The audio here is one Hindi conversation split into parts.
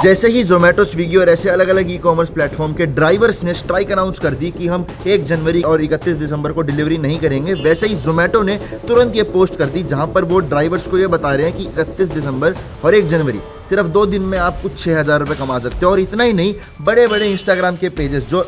जैसे ही जोमेटो, स्विगी और ऐसे अलग अलग ई कॉमर्स प्लेटफॉर्म के ड्राइवर्स ने स्ट्राइक अनाउंस कर दी कि हम 1 जनवरी और 31 दिसंबर को डिलीवरी नहीं करेंगे, वैसे ही जोमेटो ने तुरंत ये पोस्ट कर दी जहां पर वो ड्राइवर्स को ये बता रहे हैं कि 31 दिसंबर और 1 जनवरी सिर्फ 2 दिन में आप कुछ 6,000 रुपये कमा सकते हो। और इतना ही नहीं, बड़े बड़े इंस्टाग्राम के पेजेस जो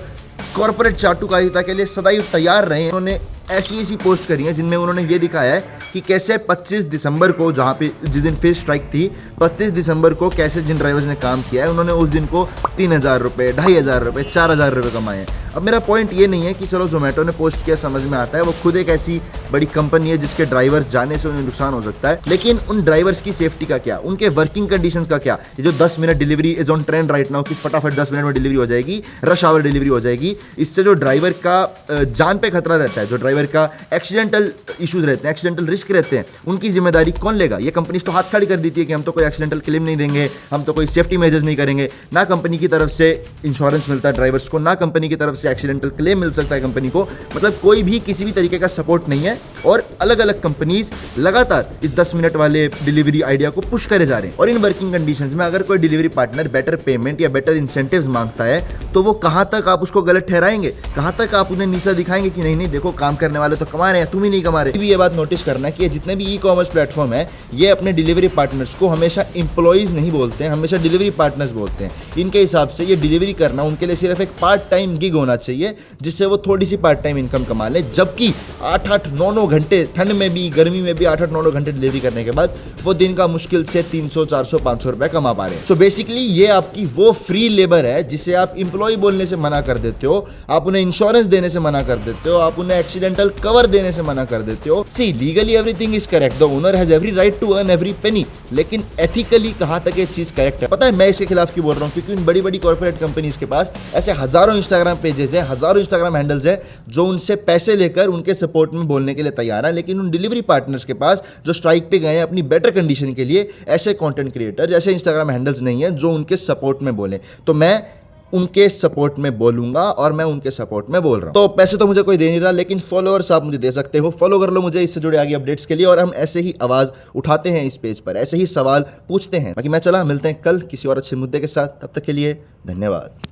कॉर्पोरेट चाटुकारिता के लिए सदैव तैयार रहे हैं, उन्होंने ऐसी पोस्ट करी है जिनमें उन्होंने ये दिखाया है कि कैसे 25 दिसंबर को, जहाँ पे जिस दिन फिर स्ट्राइक थी, 25 दिसंबर को कैसे जिन ड्राइवर्स ने काम किया है उन्होंने उस दिन को 3,000 रुपये, 2,500 रुपये, 4,000 रुपये कमाए हैं। अब मेरा पॉइंट ये नहीं है कि चलो जोमेटो ने पोस्ट किया, समझ में आता है, वो खुद एक ऐसी बड़ी कंपनी है जिसके ड्राइवर्स जाने से उन्हें नुकसान हो सकता है, लेकिन उन ड्राइवर्स की सेफ्टी का क्या, उनके वर्किंग कंडीशंस का क्या। ये जो 10 minute delivery is on trend right now कि फटाफट 10 मिनट में डिलीवरी हो जाएगी, रश आवर डिलीवरी हो जाएगी, इससे जो ड्राइवर का जान पे खतरा रहता है, जो ड्राइवर का एक्सीडेंटल इश्यूज रहते हैं, एक्सीडेंटल रिस्क रहते हैं, उनकी जिम्मेदारी कौन लेगा। ये कंपनीज तो हाथ खड़ी कर देती है कि हम तो कोई एक्सीडेंटल क्लेम नहीं देंगे, हम तो कोई सेफ्टी मेजर्स नहीं करेंगे। ना कंपनी की तरफ से इंश्योरेंस मिलता है ड्राइवर्स को, ना कंपनी की तरफ से एक्सीडेंटल क्लेम मिल सकता है कंपनी को, मतलब कोई भी किसी भी तरीके का सपोर्ट नहीं है। और अलग अलग कंपनीज लगातार इस 10 मिनट वाले डिलीवरी आइडिया को पुश करे जा रहे हैं। और इन वर्किंग कंडीशंस में अगर कोई डिलीवरी पार्टनर बेटर पेमेंट या बेटर इंसेंटिव्स मांगता है तो वो कहां तक आप उसको गलत ठहराएंगे, कहां तक आप उन्हें नीचा दिखाएंगे कि नहीं नहीं देखो काम करने वाले तो कमा रहे हैं, तुम ही नहीं कमा रहे। भी ये बात नोटिस करना कि जितने भी ई कॉमर्स प्लेटफॉर्म है ये अपने डिलीवरी पार्टनर्स को हमेशा एम्प्लॉइज नहीं बोलते हैं, हमेशा डिलीवरी पार्टनर्स बोलते हैं। इनके हिसाब से ये डिलीवरी करना उनके लिए सिर्फ एक पार्ट टाइम गिग होना चाहिए जिससे वो थोड़ी सी पार्ट टाइम इनकम कमा ले, जबकि 8-8, 9-9 घंटे, ठंड में भी गर्मी में भी 8-8, 9-9 घंटे डिलीवरी करने के बाद वो दिन का मुश्किल से 300, 400, 500 रुपए कमा पा रहे हैं। सो बेसिकली ये आपकी वो फ्री लेबर है जिसे आप एम्प्लॉय बोलने से मना कर देते हो, आप उन्हें इंश्योरेंस देने से मना कर देते हो, आप उन्हें एक्सीडेंटल कवर देने से मना कर देते हो। See legally everything is correct, the owner has every right to earn every penny, लेकिन एथिकली कहां तक ये चीज करेक्ट है। पता है मैं इसके खिलाफ क्यों बोल रहा हूं, क्योंकि इन बड़ी बड़ी कॉर्पोरेट कंपनीज के पास ऐसे हजारों इंस्टाग्राम पेजेस है, हजारों इंस्टाग्राम हैंडल्स है जो उनसे पैसे लेकर उनके सपोर्ट में बोलने के लिए तैयार है, लेकिन उन डिलीवरी पार्टनर्स के पास जो स्ट्राइक पे गए हैं अपनी बेटर कंडीशन के लिए, ऐसे कंटेंट क्रिएटर, ऐसे इंस्टाग्राम हैंडल्स नहीं है जो उनके सपोर्ट में बोले। तो मैं उनके सपोर्ट में बोलूंगा और मैं उनके सपोर्ट में बोल रहा हूं। तो पैसे तो मुझे कोई दे नहीं रहा, लेकिन फॉलोअर्स आप मुझे दे सकते हो। फॉलो कर लो मुझे इससे जुड़े आगे अपडेट्स के लिए, और हम ऐसे ही आवाज उठाते हैं इस पेज पर, ऐसे ही सवाल पूछते हैं। बाकी मैं चला, मिलते हैं कल किसी और अच्छे मुद्दे के साथ, तब तक के लिए धन्यवाद।